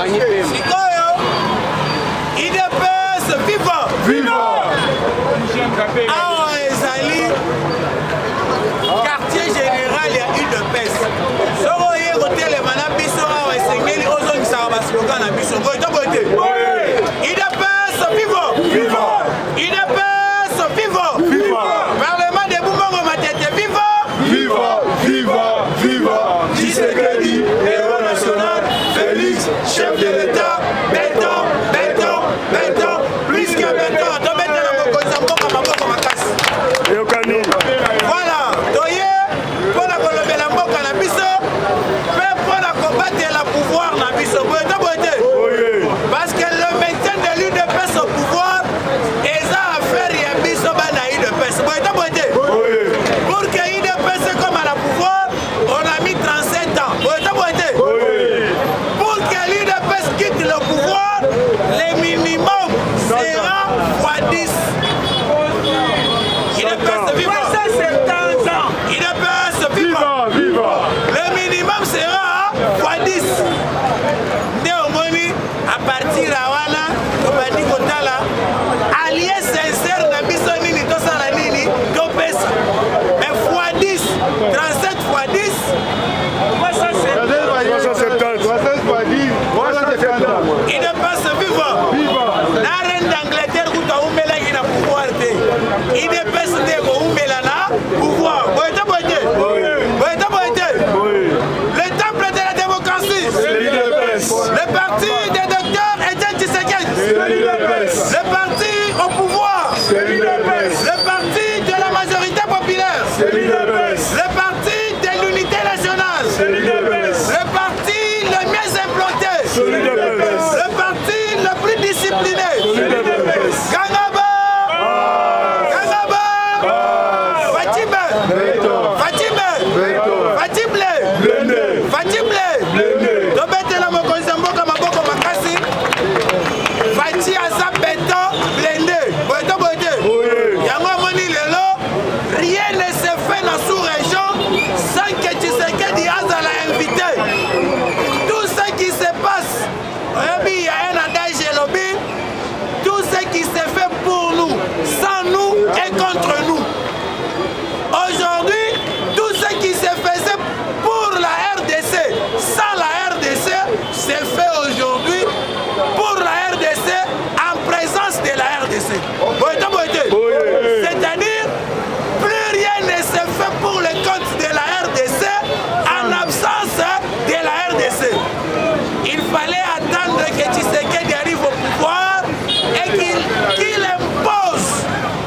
Sikoyo, IDPS, viva! Viva! Awa ezali quartier général ya UDPS. Soko ye kotelema na biso awa esengeli ozongisaka baslogan na biso. Boye to boye te. IDPS, viva! Viva! IDPS, viva! Viva! Parlement de Boumango Matete, viva! Viva! Viva! Viva! Tshisekedi, héros national, Félix, chef de l'État, béton, béton, béton, plus que béton. Voilà, toye pour la Colombie la mboka na biso, mais pour la combattre la pouvoir na biso. Parce que le maintien de l'UDPS au pouvoir, et ça a fait rien biso bana UDPS. Pour que l'UDPS comme à la pouvoir, on a mis 37 ans. Pour que l'UDPS quitte le pouvoir, le minimum sera x 10. UDPS viva! Le minimum sera x 10. Néomoni, à partir à Wana, Tobani Kotala, allié sincère na biso nini, tosala nini, topesa. Mais x 10, 37 x 10, 370. Il ne passe vivant. La reine d'Angleterre, où tu as oumela, il a pouvoir. Il ne passe de oumela na pouvoir. Le temple de la démocratie. Le parti des docteurs Etienne Tshisekedi. Le parti au pouvoir. Le parti de la majorité populaire. Le parti de l'unité nationale. Le parti le mieux implanté. Le parti le plus discipliné. Gangaba. Rien ne se fait dans la sous-région sans que Tshisekedi Azala invité. Tout ce qui se passe, il y a un adage et lobby, tout ce qui se fait pour nous, sans nous et contre nous. Aujourd'hui, tout ce qui se faisait pour la RDC, sans la RDC, c'est fait aujourd'hui pour la RDC en présence de la RDC. C'est-à-dire, plus rien ne se fait pour le compte de la RDC en absence de la RDC. Il fallait attendre que Tshisekedi arrive au pouvoir et qu'il impose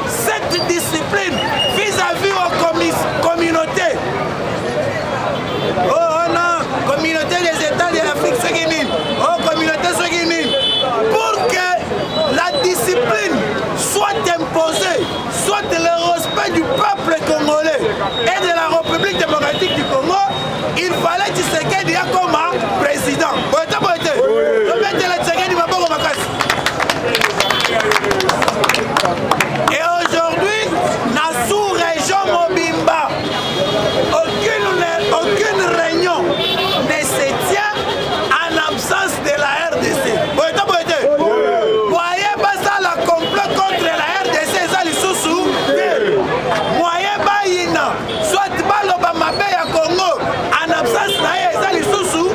cette discipline vis-à-vis aux communautés. Oh non, communauté des États de l'Afrique Séguinine, oh communauté Séguinine, pour que la discipline soit imposée, soit le respect du peuple congolais et de la République démocratique du Congo, il fallait Tshisekedi comme président. Et aujourd'hui, dans la sous-région Mobimba, aucune réunion ne se tient en absence de la RDC. Moyen basa la complot contre la RDC, ça les sous-sous. Moyen baïna, soit baloba mabe ya Congo, en absence na ça les sous-sous.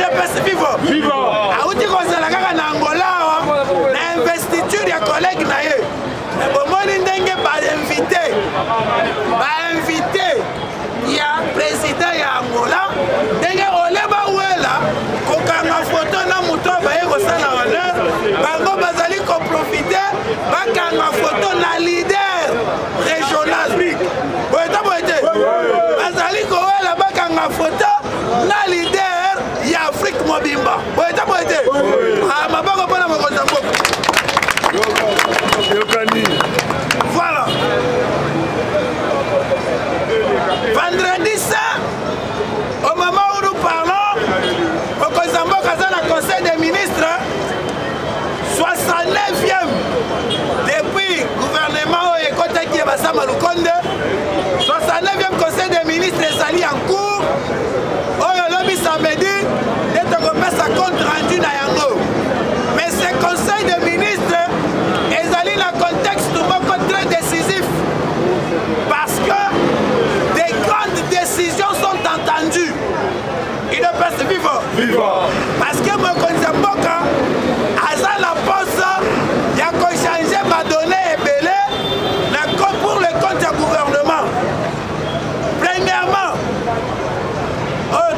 UDPS viva. Auti kozala kaka na Angola na investiture ya collègue na ye. Bomoni ndenge ba invité ya président ya Angola ndenge oleba wela kokanga photo na muto baye kosala honneur bango bazali ko profiter bakanga photo na leader régional boete bazali ko wela bakanga photo na leader ya Afrique mobimba boete mabako pona mokonza mboka voilà. Vendredi saint, au moment où nous parlons, au Conseil des ministres, 69e depuis le gouvernement Ekotaki Basama Lukonde, 69e Conseil des ministres est allé en cours. Au samedi, d'être coupé sa compte rendu na yango. Mais ce Conseil des ministres est allé dans le contexte très décisif parce que des grandes décisions sont entendues. Il ne peut se vivre. Parce que mon Konzamboka, à la poste, il y a qu'à changer ma donnée et belé pour le compte du gouvernement. Premièrement,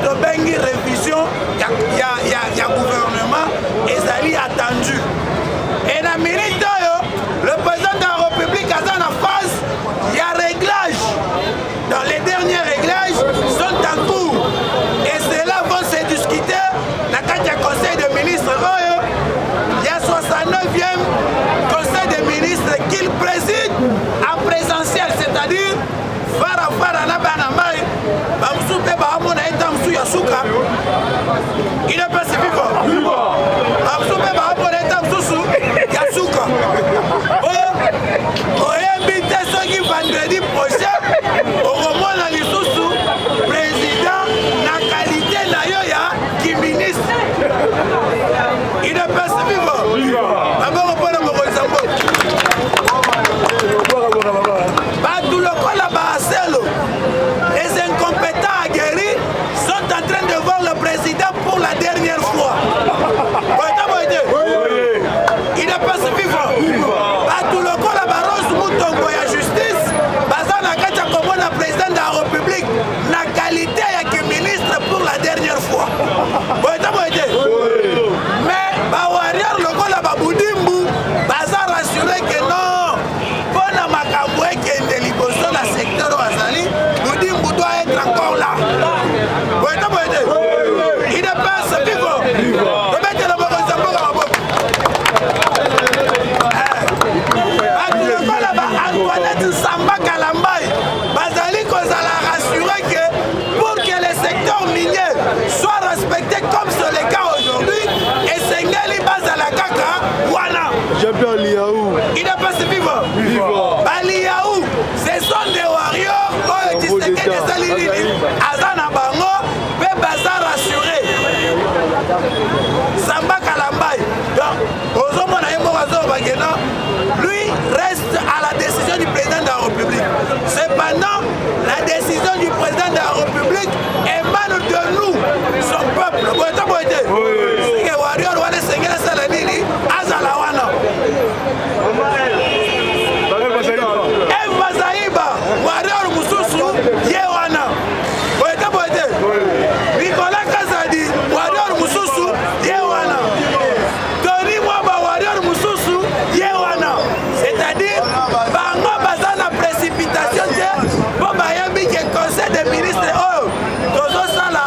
de Bengi révision, il y a gouvernement et ça lui attendu. Et la minute, le président de la République a dans la phase, il y a réglage. Dans les derniers réglages sont en cours. Et cela va se discuter dans le Conseil des ministres. Il y a 69e Conseil des ministres qu'il préside en présentiel, c'est-à-dire il ne peut se vivre. Vendredi prochain, au moment où le président na qualité na yoya qui ministre. Il ne peut se vivre. Les incompétents aguerris sont en train de voir le président pour la dernière fois. Il ne peut se vivre. Président de la République, la qualité est ministre pour la dernière fois. Mais Bawarrior, le gars là, Baboudimbu, Baza rassuré que non, bon à Makaboué qui est une délibération dans le secteur Ouazali, Boudimbu doit être encore là. Il ne peut se vivre. Remettez le mot Antoinette Samba Kalambaye, Bazali Kozala rassuré que pour que le secteur minier soit respecté comme c'est le cas aujourd'hui, et Sengeli Bazala Kaka, Wana. Jean-Pierre Liaou. Il ne peut se vivre. Liaou, ce sont des warriors qui se quittent des Salini, Azana Bango, mais Bazar rassuré. Samba Kalambaye. Donc, aux hommes, lui reste à la décision du président de la République. Cependant, la décision du président de la République émane de nous, son peuple. Nicolas Kazadi, warrior Mususu, Yewana. Tony Mwaba, warrior Mususu, Yewana. C'est-à-dire, Bango Baza la précipitation, bon Bayambi qui est conseil des ministres, oh, Tozo Sala,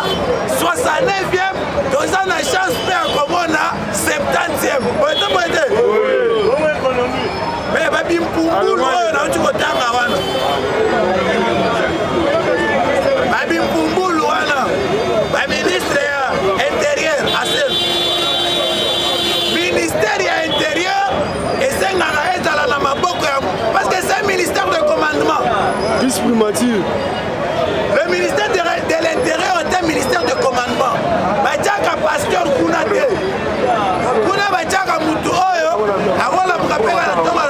69e, Tozo na chance de Komona, 70e. Mais Babi Mpumbulu, on a eu du retard avant. Babi Mpumbulu, le ministre intérieur, ministère intérieur, et c'est parce que c'est un ministère de commandement. Le ministère de l'Intérieur est un ministère de commandement. Bachaka pasteur Kunate. Kuna Bachaka Mutu Oyo, avant la rappel à la tombe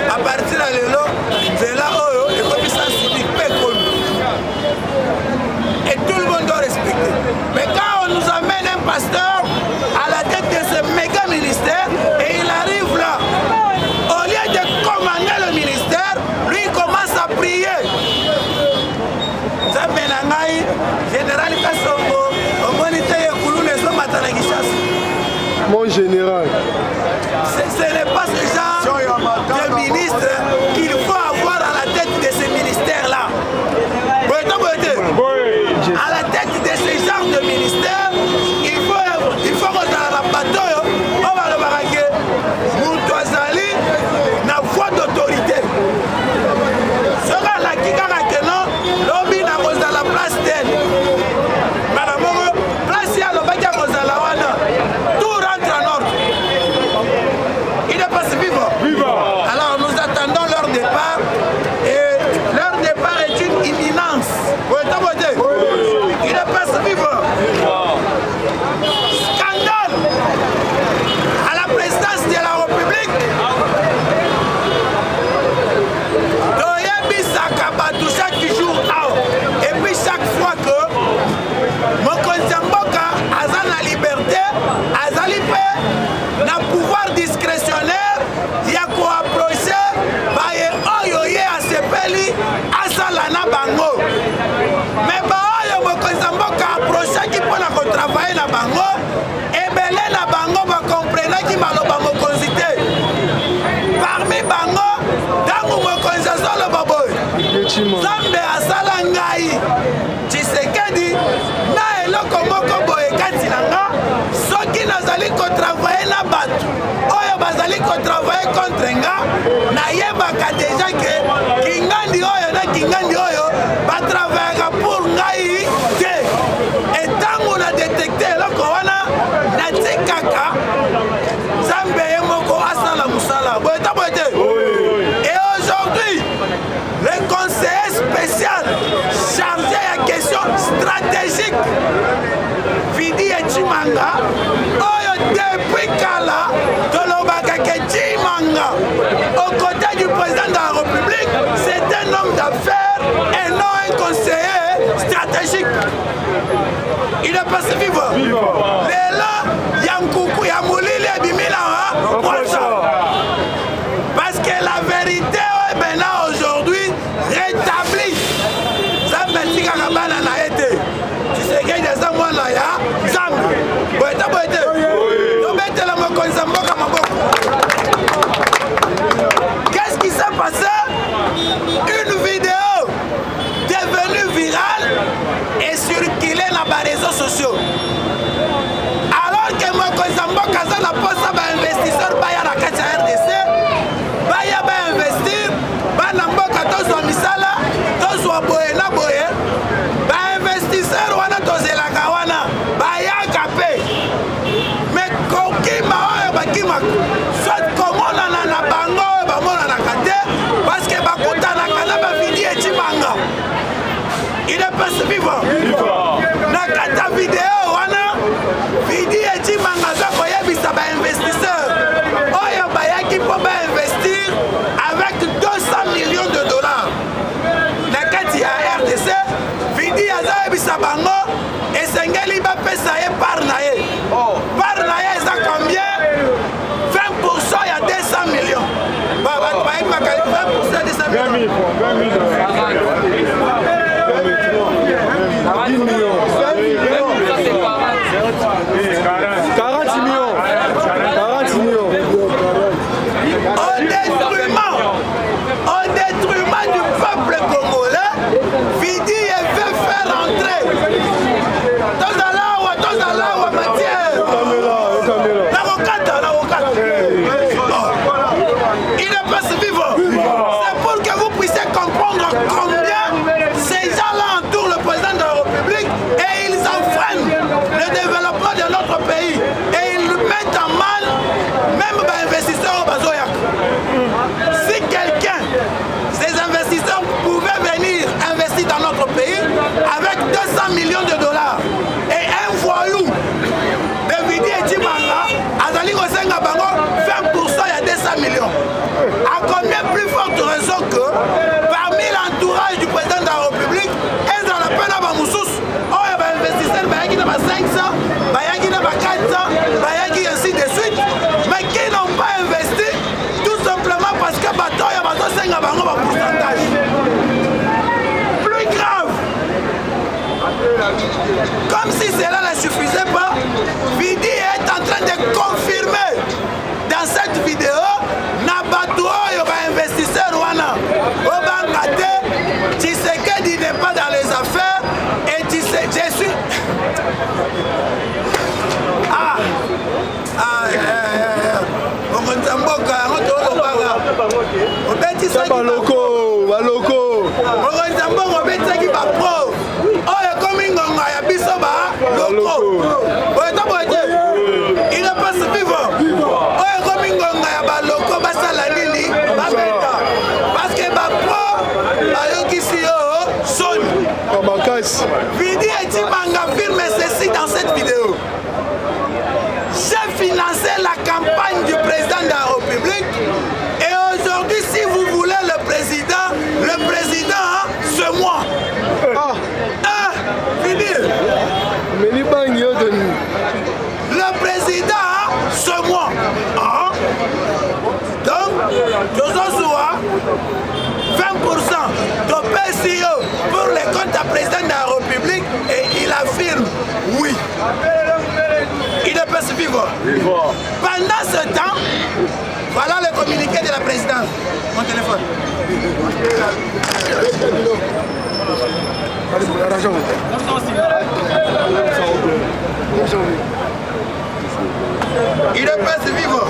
à partir de l'élo, c'est là Oyo. ce n'est pas ce genre de ministre qu'il faut avoir à la tête de ce ministère-là. À la tête de ce genre de ministère, il faut que dans la bateau, on va le baraquer. Moutouazali n'a voix d'autorité. Sera la kikara que non, l'homme n'a pas la place d'elle. Madame, place ya le bac à Mozalawana. Tout rentre en ordre. Il est passé vivant. Alors nous attendons leur départ. Et leur départ est une imminence. Il est passé vivant. Scandale à la présidence de la République. Chaque jour, et puis chaque fois que Mokonzi Mboka a la liberté, a na pouvoir discrétionnaire, il y a quoi approcher, oyoye a sepeli, asalana bango. Mais Mokonzi Mboka approché qui peut travailler na bango, et belé na bango va comprendre qui maloba Mokonzi te. Parmi bango, dans Mokonzi le baboy. Zambe asala ngai Tshisekedi na eloko moko boye kati na nga soki nazali kotravaye na bato oyo bazali kotravaye contre nga nayebaka deja ke kingandi oyo na kingandi oyo batravayaka pour ngai te etango na detekte eloko wana natikaka Zambe ye moko asala musala boye ta boye te. Et aujourd'hui le conseiller spécial chargé à question stratégique Vidi et Chimanga oyo depuis Kala Tolobaka ke Chimanga aux côtés du président de la République c'est un homme d'affaires et non un conseiller stratégique. Il est passé vivant. Léla Yankoukou Yamoulili et Bimila parce que la vérité aujourd'hui rétabli. Ça me dit qu'à la banane a été. Tu sais qu'il y a des hommes là, Zam. Qu'est-ce qui s'est passé? Une vidéo devenue virale et circulée dans les réseaux sociaux. Alors que Mokonzi Mboka la poste à investisseur Baya la RDC, Baya va investir, Bana Mboka tozwa misala, tozwa boye na boye, ba investisseur wana tozelaka wana, Baya kapé. Mais kokima oyo bakima, soit komona na bango oyo bamona na kate, parce que bakutana kana ba Vidi et Chimanga. Il est passé vivant. Na kata vidéo wana, Vidi et Chimanga zako yebisa ba investisseur. Oyo bayaki po ba investir avec 200 millions de dollars. Na kati ya RDC, Vidi aza yebisa bango esengeli ba pesa ye par na ye. Par na ye eza combien? 20% ya 200 millions. Ba 20% ya 200 millions. 10 millions. 40 millions. 40 millions. Au détriment du peuple congolais, Vidi veut faire entrer. Tozalawa, matière. L'avocat. Il est passé vivant. C'est pour que vous puissiez comprendre combien ces gens-là entourent le président de la République et ils enfreignent le développement de notre pays. Et ils mettent en mal même les investisseurs au Bazoyak. Si quelqu'un, ces investisseurs pouvaient venir investir dans notre pays avec 200 millions de dollars et un voyou de Vidi et Chimanga, Azali Kosenga Bango, 20% il y a 200 millions. À combien plus forte raison que parmi l'entourage du président de la République, ils ont la peine à Bamoussous, oh, il y a des investisseurs, il y a 500, il y a 400, il y a ainsi de suite, mais qui n'ont pas investi tout simplement parce que bateau, il y a 5 pourcentage. Plus grave, comme si cela ne suffisait pas, Vidi est en train de confirmer dans cette vidéo Il est pas vivant. Parce que Vidi et Timanga affirme ceci dans cette vidéo. J'ai financé la campagne du président de la République et aujourd'hui, si vous voulez le président, c'est moi. Vidi. Le président, c'est moi. Donc, 20% de PCO pour les comptes à président de la République et il affirme oui. Il ne peut se vivre. Pendant ce temps, voilà le communiqué de la présidence. Mon téléphone. Il ne peut se vivre.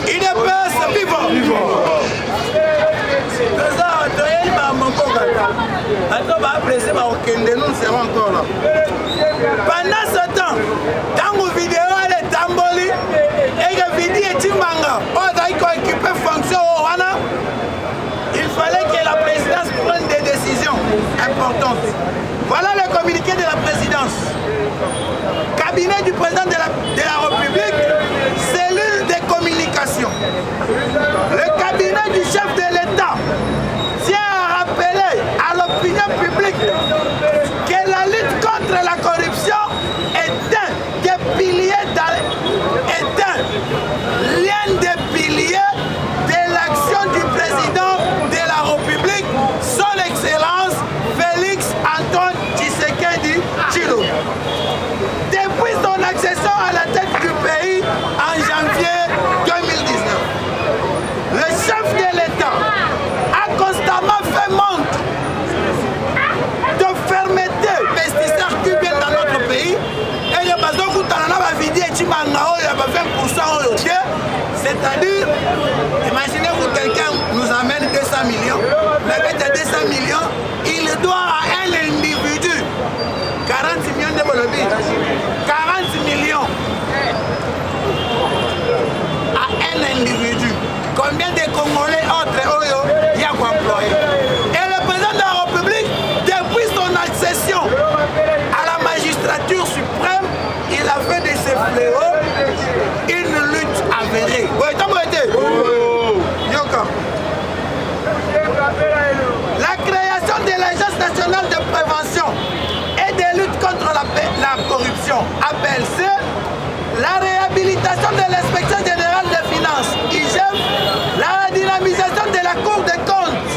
Il ne peut se vivre. Pendant ce temps, dans vos vidéos, elle est tamboli et que Vidi et Timanga ont occupé fonction au Rwanda. Il fallait que la présidence prenne des décisions importantes. Voilà le communiqué de la présidence. Cabinet du président de la République, cellule de communication. Le cabinet du chef de l'État tient à rappeler à l'opinion publique que la lutte contre la corruption est un des piliers, l'un des piliers de l'action du président de la République, son Excellence Félix Antoine Tshisekedi Tshilombo. Depuis son accession à la tête du pays en janvier 2019, le chef de l'État a constamment fait montre de fermeté vesticière qui vient dans notre pays et le bateau Koutanana va vider et Timangao, il y a 20% au pied. C'est-à-dire, imaginez-vous quelqu'un nous amène 200 millions, mais avec 200 millions, il doit à un individu 40 millions de bolobis, 40 millions à un individu. Combien de Congolais autres il y a quoi employer? Et le président de la République, depuis son accession à la magistrature suprême, il a fait de ses fléaux une lutte avérée. La création de l'Agence nationale de prévention et de lutte contre la corruption, APLC, la réhabilitation de l'inspection générale des finances, IGF, la dynamisation de la Cour des comptes,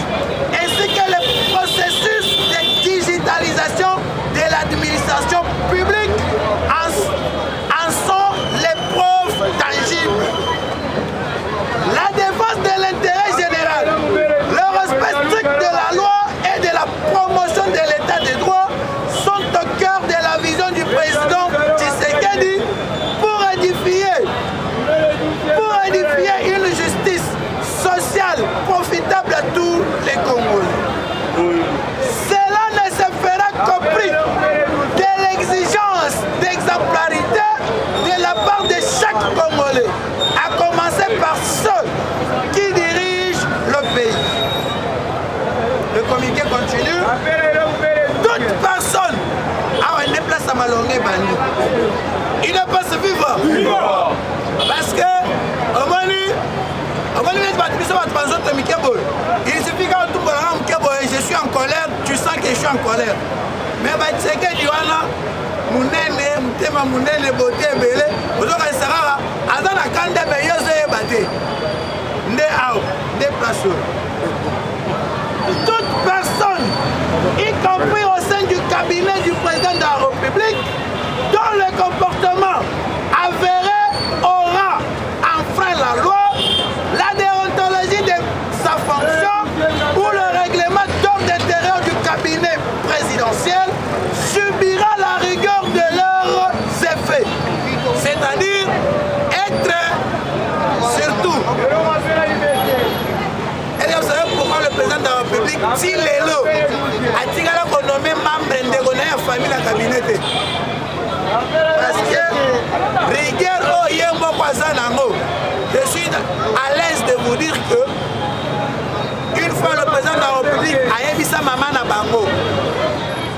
ainsi que le processus de digitalisation de l'administration publique en sont les preuves tangibles. La défense de l'intérêt général, le respect strict de la loi et de la promotion de l'état de droit sont au cœur de la vision du président Tshisekedi pour édifier une justice sociale profitable à tous les Congolais. Cela ne se fera qu'au prix de l'exigence d'exemplarité de la part de chaque Congolais, à commencer par ceux qui dirigent le pays. Le communiqué continue. Toute personne a un déplace à Malongé Bani. Il ne peut se vivre. Parce que il suffit quand je suis en colère, tu sens que je suis en colère. Mais c'est que tu as là, toute personne, y compris au sein du cabinet du président de la République, dont le comportement avéré aura enfreint la loi, la déontologie de sa fonction ou le règlement d'ordre intérieur si lelo atikala konommé membre ndeko na ya famille la cabinet parce que rigueur oyo moko aza nango. Je suis à l'aise de vous dire que une fois le président de la République a yebisa maman na bango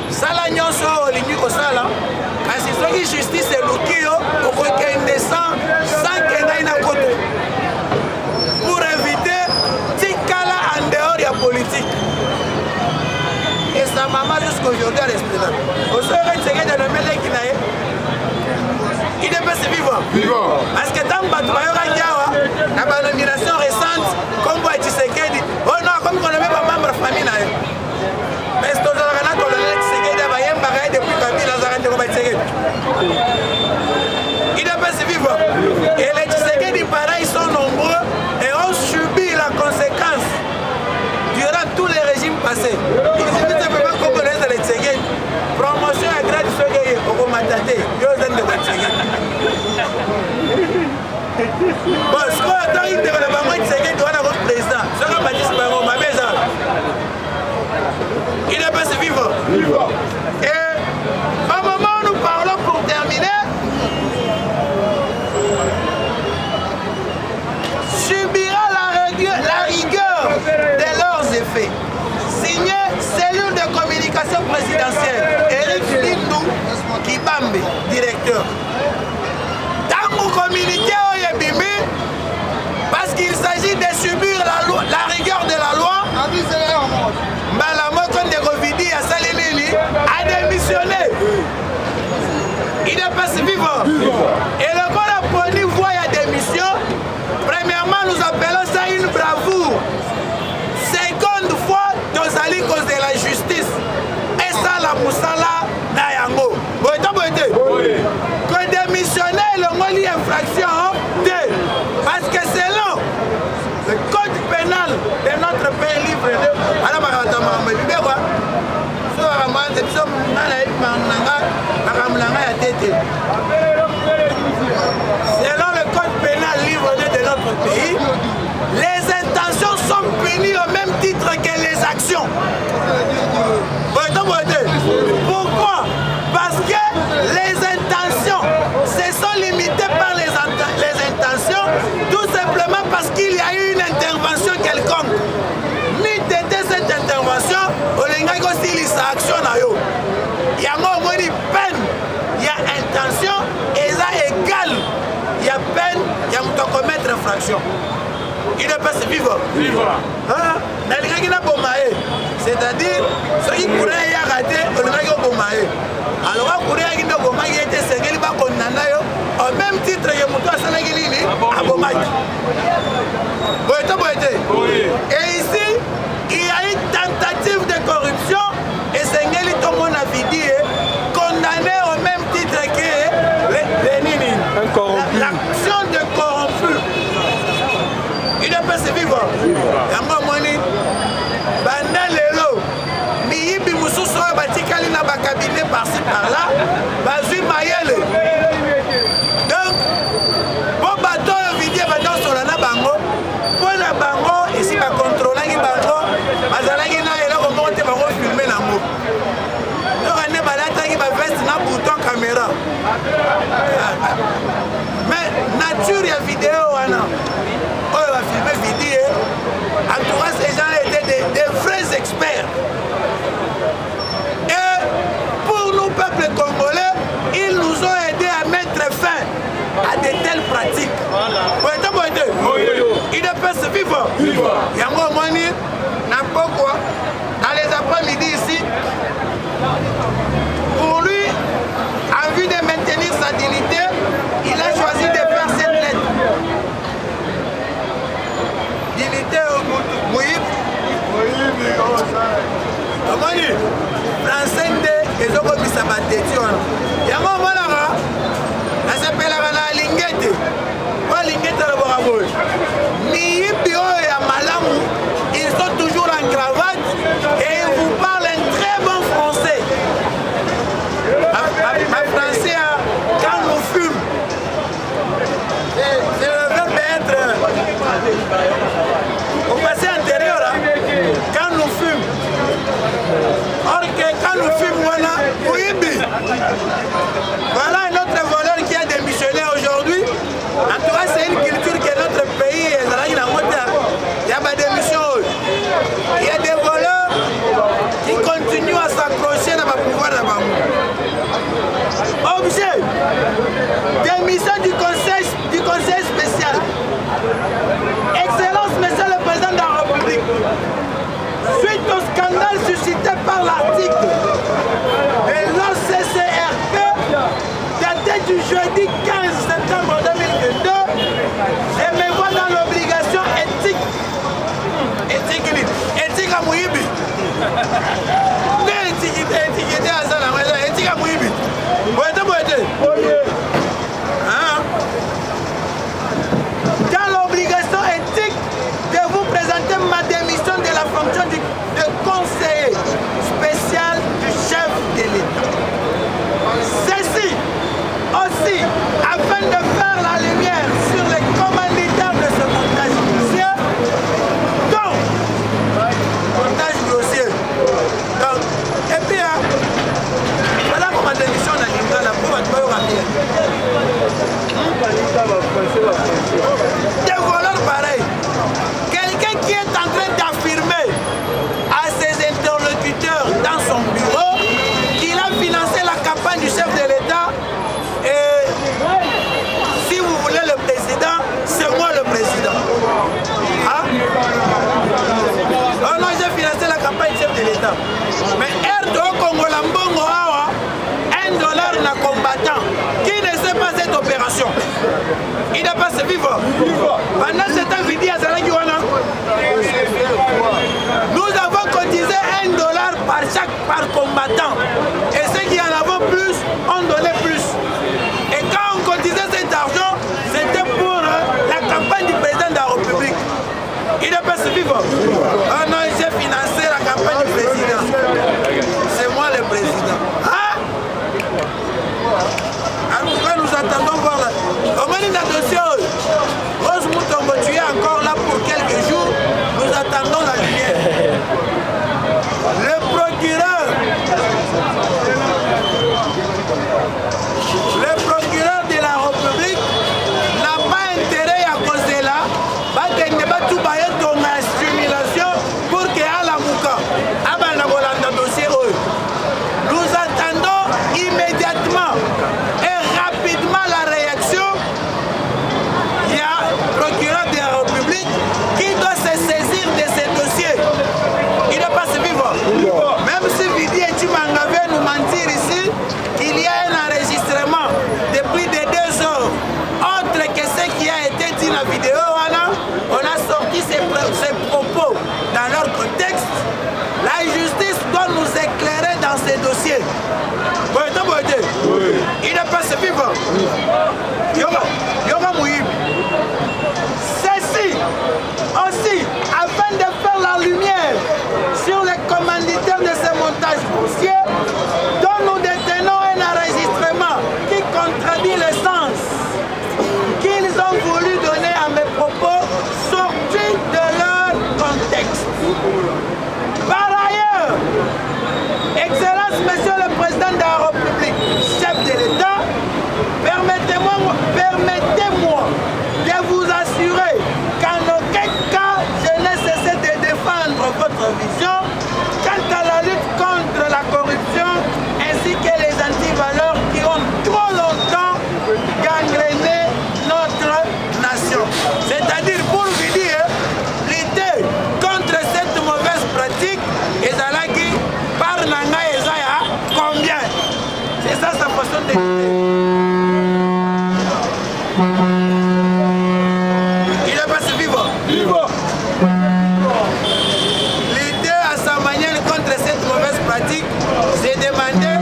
sala nyonso olingi kosala kasi soki justice eluki yo okokende sans kengai na koto pour éviter tikala en dehors ya politique. Et sa maman jusqu'aujourd'hui à l'esprit. Aujourd'hui, c'est que de le mettre qui n'a il ne peut se vivre. Parce que tant que tu vas la nomination récente, comme vous êtes Tshisekedi, oh non, comme on ne met pas membre de la famille. Mais c'est toujours là qu'on a Tshisekedi, il y a un bagage depuis Kabila, il ne peut se vivre. Et les Tshisekedi, pareil, sont nombreux et ont subi la conséquence durant tous les régimes passés. Ils ne peuvent pas comprendre les Tshisekedi. Promotion à grade Tshisekedi, au Komatate, ils ont de Tshisekedi. Bon, ce qu'on attend, il devrait pas être Tshisekedi, doit avoir le président. Ce qu'on m'a dit, c'est pas ma maison. Il ne peut se vivre. Et au moment où nous parlons pour terminer, subira la rigueur de leurs effets. Signé cellule de communication présidentielle, Eric Lindou Kibambe, directeur. Dans mon communiqué, parce qu'il s'agit de subir la rigueur de la loi, Malamoko Ndegovidi a Salinini a démissionné. Il n'est pas vivant. Et le corps a pris voie à démission. Premièrement, nous appelons ça une bravoure. Seconde fois, nous allons cause de la justice. Et ça, la moussala Nayango. Vous êtes que démissionner, le mot infraction, parce que c'est là. Le code pénal de notre pays livre de selon le code pénal livre 2 de notre pays, les intentions sont punies au même titre que les actions. Pourquoi? Parce que les intentions se sont limitées par les intentions, tout simplement parce qu'il y a eu une intervention quelconque. Ni de cette intervention, on a aussi l'action. Il y a une peine, il y a intention, et ça égale. Il y a peine, il y a commettre infraction. Il ne peut se vivre. C'est-à-dire, ceux qui pourraient y rater, on a bombaye. Alors, on pourrait y bombaye, au même titre que Moutou Assanagilini, à Bomaï. Et ici, il y a une tentative de corruption et Sengeli Tomon a dit condamné au même titre que l'action de corrompu. Il ne peut se vivre. Cabinet par-ci par-là, Bazui Mayele. Donc, bon bateau, vidéo, bateau sur la bango, pour la bango, ici, va contrôler les bango, Mazalagi n'a pas remonté, va filmer l'amour. Donc, on est malade, il va veste un bouton caméra. Mais, nature, il y a vidéo, on va filmer vidéo. En tout cas, ces gens étaient des vrais experts. Peuple congolais, ils nous ont aidés à mettre fin à de telles pratiques. Il ne peut se vivre. Yango Moni, n'importe quoi, dans les après-midi ici, pour lui, en vue de maintenir sa dignité, il a choisi de faire cette lettre. Dignité au Moïb. Moni, français et donc on s'est battu. Il y a un moment là, ça s'appelle la lingette. Pas lingette à la boraboue. Ni bio et à Malamou, ils sont toujours en cravate et ils vous parlent un très bon français. Ma français, quand on fume, c'est le verbe être au passé antérieur. Quand on fume, Voilà un autre voleur qui a démissionné aujourd'hui. En tout cas, c'est une culture que notre pays est dans la montée. Il y a des démissions. Il y a des voleurs qui continuent à s'accrocher dans le pouvoir de Bamou. Objet, démission du conseil spécial. Excellence, monsieur le président de la République. Suite au scandale suscité par l'article de l'OCCRP daté du jeudi 15 septembre 2022, je me vois dans l'obligation éthique à Mouibi. Éthique à Zana, éthique à Mouibi. Dans l'obligation éthique de vous présenter ma démission de la fonction de conseiller spécial du chef de l'État. Ceci aussi afin de faire la lumière sur les commanditaires de ce montage grossier. Donc, montage grossier. Donc, et puis, voilà comment ma démission n'a pas la pauvre des voleurs pareils. Quelqu'un qui est en train d'affirmer à ses interlocuteurs dans son bureau qu'il a financé la campagne du chef de l'État et si vous voulez le président, c'est moi le président. Hein? Oh non, j'ai financé la campagne du chef de l'État. Mais Erdo Congo Lambongo Awa, $1 n'a combattant qui ne sait pas cette opération. Il n'est pas ce vivant. Pendant cette vidéo à Zalagiwana, nous avons cotisé $1 par combattant. Et ceux qui en avaient plus, ont donné plus. Et quand on cotisait cet argent, c'était pour la campagne du président de la République. Il n'est pas ce vivant. Oh non, j'ai financé la campagne du président. C'est moi le président. Hein? Alors, nous attendons voir là. Au moment de la dossier, Rose Moutongo, tu es encore là pour quelques jours. Nous attendons la lumière. Le procureur de la République n'a pas intérêt à causer là. Il n'est pas tout baillé ton stimulation pour qu'il y ait la mouka. Nous attendons immédiatement et rapidement la réaction. Il y a le procureur de la République qui doit se saisir de ces dossiers. Il n'est pas vivant. Même si Vidi et Tumangave nous mentir ici, il y a un enregistrement de plus de 2 heures. Autre que ce qui a été dit dans la vidéo, on a sorti ces propos dans leur contexte. La justice doit nous éclairer dans ces dossiers. Il n'est pas ce vivant. Yoga Mouib. Ceci aussi, afin de faire la lumière sur les commanditaires de ce montage grossier, dont nous détenons un enregistrement qui contredit le sens qu'ils ont voulu donner à mes propos sortis de leur contexte. Par ailleurs, Excellence, Monsieur le Président de la République, chef de l'État, permettez-moi de vous assurer qu'en aucun cas je n'ai cessé de défendre votre vision quant à la lutte contre la corruption ainsi que les antivaleurs qui ont trop longtemps gangréné notre nation. C'est-à-dire, pour vous dire, lutter contre cette mauvaise pratique, et Zalaki, par Nanga et Zaya, combien? C'est ça sa façon de lutter. Il est pas si vivant. Lutter à sa manière contre cette mauvaise pratique, j'ai demandé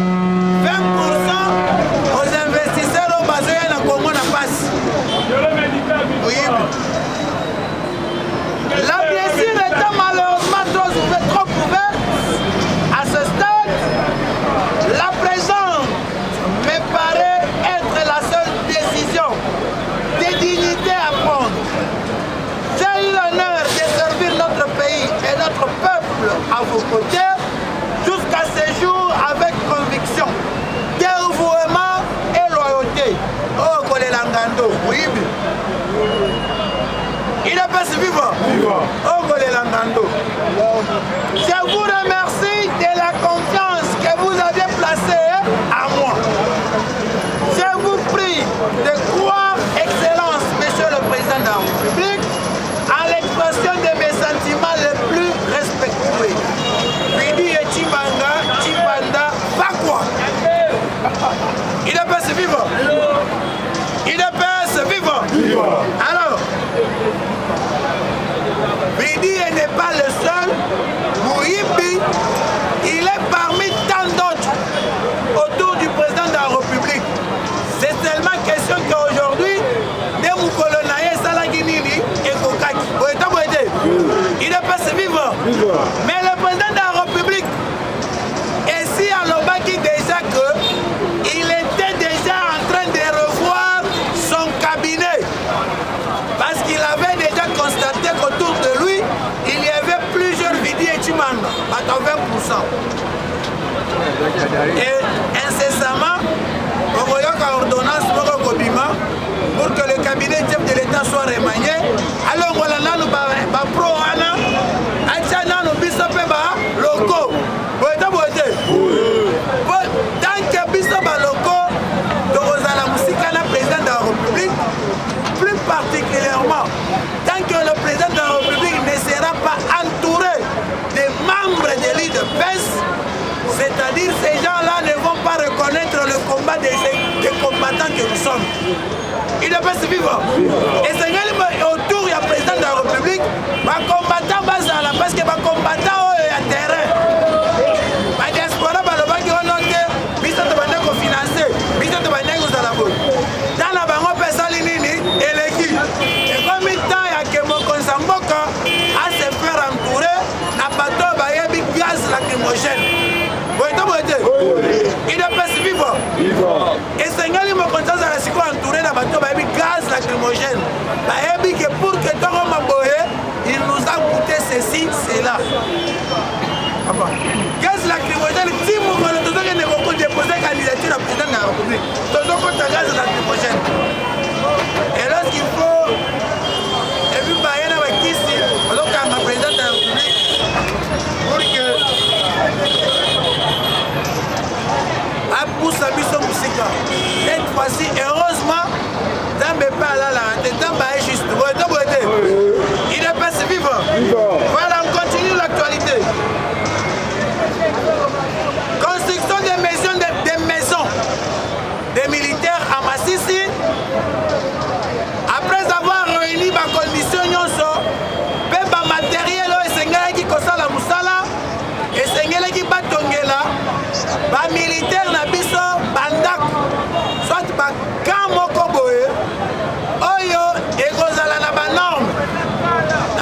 20% aux investisseurs au Bazoya na Congo na passe. Oui. La blessure étant malheureusement trop ouverte, à ce stade, la présence me paraît être la seule décision de dignité à prendre. J'ai eu l'honneur de servir notre pays et notre peuple à vos côtés jusqu'à ce jour avec conviction. De Oui. Il est pas vivant. Je vous remercie de la confiance que vous avez placée à moi. Je vous prie de croire, Excellence, Monsieur le Président de la République, à l'expression de mes sentiments les plus respectueux. Bidi et Chibanda, pas quoi. Il est pas vivant. Il est pas vivant. Alors, Bidi n'est pas le seul. Mouyibi, il est parmi tant d'autres autour du président de la République. C'est seulement question qu'aujourd'hui, des Moukolonais, Salaginini et Kokaki. Il est pas vivant. Mais le président de la République, ici à Lobaki, déjà qu'il était déjà en train de revoir son cabinet. Parce qu'il avait déjà constaté qu'autour de lui, il y avait plusieurs Bidi et Chibanda, à 20%. Et incessamment, on voyait qu'à ordonnance, pour que le cabinet chef de l'État soit remanié, alors on a nous pro ana, achana nous bisope ba loco. Tant que bisope ba loco, donc la musique à la président de la République, plus particulièrement, tant que le président de la République ne sera pas entouré des membres de l'IDPS, c'est-à-dire ces gens-là ne vont pas reconnaître le combat des combattants que nous sommes. Il n'est pas vivant. Et c'est autour du président de la République, les combattants basala parce que les combattants ont un terrain. La diaspora, ils ont noté, ils ont financé, ils ont dans la banque, personne et l'équipe. Et comme il y a que mon consamboka à se faire entourer, la bateau va y gaz lacrymogène. Il n'est pas vivant. Et c'est un peu comme ça, entouré de bateau va y gaz lacrymogène. Pour que il nous a coûté ceci, cela. Gaz lacrymogène, si vous voulez déposer candidature à président de la République, toujours contre gaz lacrymogène. Et lorsqu'il faut, et puis il y a un ici, alors qu'un président de la République, pour que à pousse à mission musique. Cette fois-ci, heureusement, dans mes pas là, dans ma juste. Il est pas vivant. Voilà, on continue l'actualité. Construction des maisons des militaires à Massissi. Après avoir réuni ma condition, le matériel est qui consomme la moussala et c'est qui bat tongela. Les militaires na biso bandak soit ba kamoko boye oyo ekozala na ba norme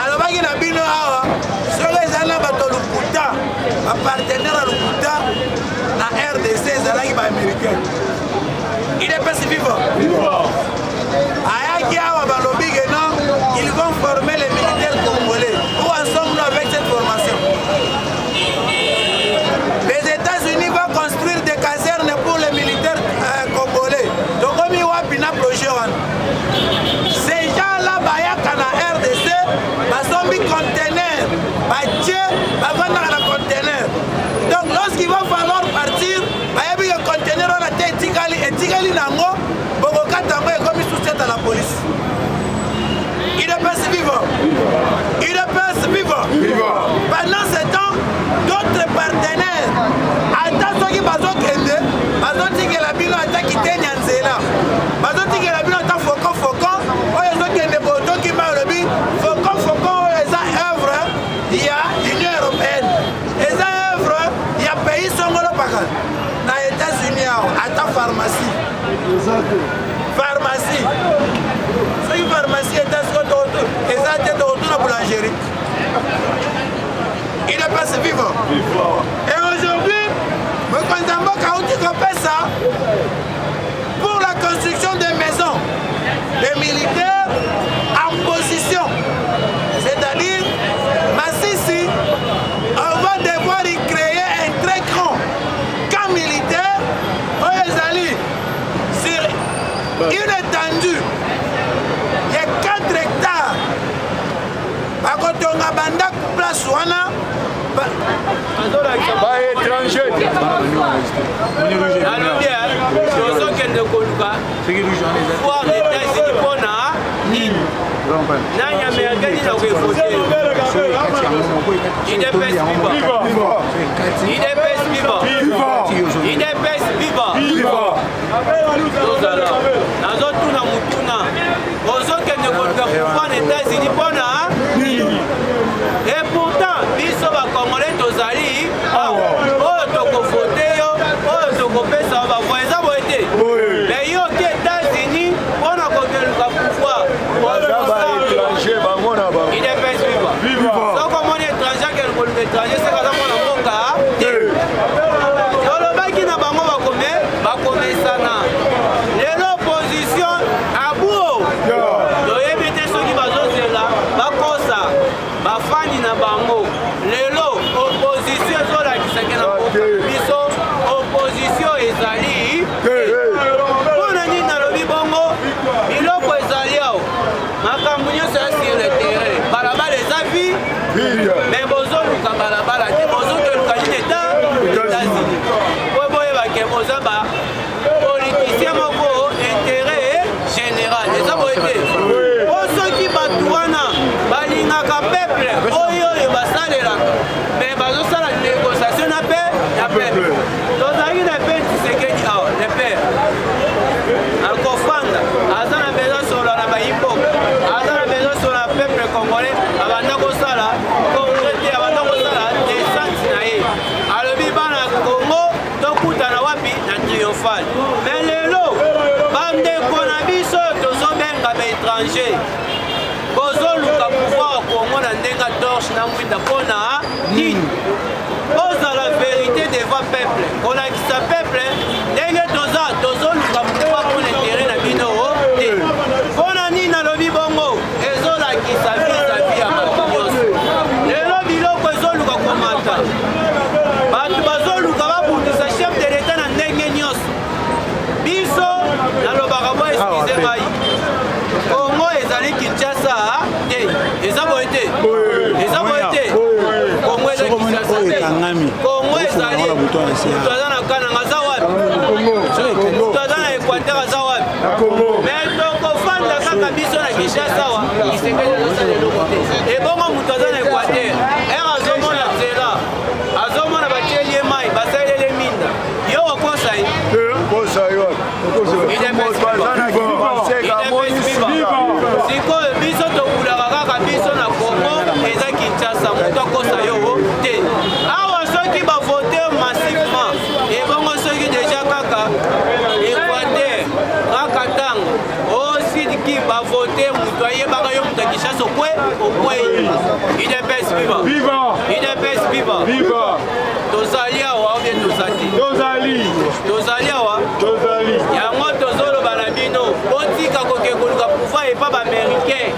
alobaki na bino awa soki ezala bato lukuta bapartenaire ya lukuta na RDC ezalaki baaméricain. Il est pas vivant. Ayaki awa balobi que non, ils vont former les militaires congolais. Où en sommes-nous avec cette formation? Les États-Unis vont construire des casernes pour les militaires congolais. Donc, comme il y a un projet, ces gens-là, ils na RDC, ils ont mis conteneurs, ils ont vendre un conteneur. Donc, lorsqu'il va falloir partir, il y a un conteneur dans la tête, et Tigali Nango, Bogokatango est comme soutien à la police. Il est pas vivant. Il est pas vivant. Pendant ce temps, d'autres partenaires, attends ceux qui bazon kende, bazon tige la bilo atta kite nyanzela, bazon tige la bilo atta fokon, oyo zo kende boto ki ma lobi, fokon eza œuvre, il y a l'Union européenne, eza œuvre, il y a pays songolo paka, na États-Unis atta pharmacie, ceux qui pharmacie est à ce que eza tête de la boulangerie. Il est pas vivant. Et aujourd'hui, pour la construction des maisons, les militaires en position, c'est-à-dire Massissi, on va devoir y créer un très grand camp militaire sur une étendue place wana étranger. Et pourtant, biso ba Congolais tozali oyo tokovote yo oyo tokopesa ba voisin boete mais yo ki États-Unis mpona kokeluka pouvoir idps viva soko omoni étranger ke koluka étranger sekaza mpona mboka te olobaki na bango bakomesana lelo opposition abuo toyebi te soki bazozela bakosa bafani na bango lelo opposition ezolakisaki na biso opposition ezali mpona nini nalobi bongo biloko ezali awo makambo nyonso ya sur le terrain balabala eza vi mais bozoluka balabala te bozokeluka nini États-Unis po boyebake boza bapoliticien moko intérêt général eza boye te po soki bato wana balingaka peuple oyo basalelaka mais bazosala négociation na peuple tozalaki na pe Tshisekedi awa le père akofanda aza na besoin solo na bayiboka aza na besoin solo na peuple congolais abanda kosala congrès te abanda kosala descente na ye alobi bana Congo tokutana wapi na triomphal mais lelo bandeko na biso tozobenga baétranger bozoluka pouvoir Congo na ndenga torche na mwinda mpona nini ozala vérité devant peuple kolakisa peuple ndenge tozoluka pouvoir mpona intere na bino te mpona nini nalobi bongo ezolakisa vis-à-vis ya bato nyonso lelo biloko ezoluka komata bato bazoluka babundisa chef de l'état na ndenge nyonso biso nalobaka bo eskize ngai Congo ezali Kinshasa te eza boye te eza boye te Congo eza Kinshasa te Congo ezali moto aza na Kananga aza wapi moto aza na Équateur aza wapi mais tokofanda kaka biso na Kinshasa wa Tshisekedi azosala eloko te ebongo moto aza na Équateur azomona nzela azomona batieli ye mai basaleli minda yo okosa ye sikoyo biso tokulaka kaka biso na Congo eza Kinshasa moto akosa yo te awa soki bavote massivement ebongo soki deja kaka Équateur kaka ntango osidiki bavote moto ayebaka yo moto ya Kinshasa okwei idps viva tozali awa obie tozali awa yango tozoloba na bino botika kokekoluka pouvoir epa baaméricain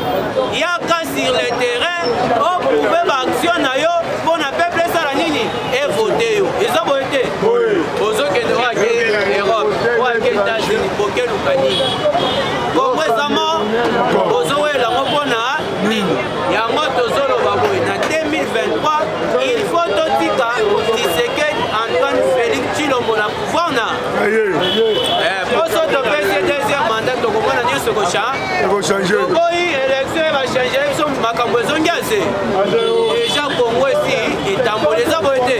yaka sur le terrain oprouve baaction na yo mpona peuple esala nini evote yo eza boye te ozokende oake Europe oake États-Unis bokeluka nini kongo ezamo ozowelango mpona nini yango tozoloba boye na 2023 il faut totika Tshisekedi Antoine Félix Tshilombo na pouvoir na poso topesi deuxième mandat tokomona nyonso kokoyi élection ebachange biso makambo ezongi ase deja Congo esi etambola eza boye te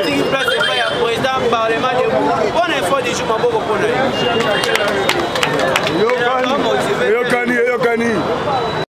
tiki place epai ya président parlement de mpona info du jour maboko mpona ye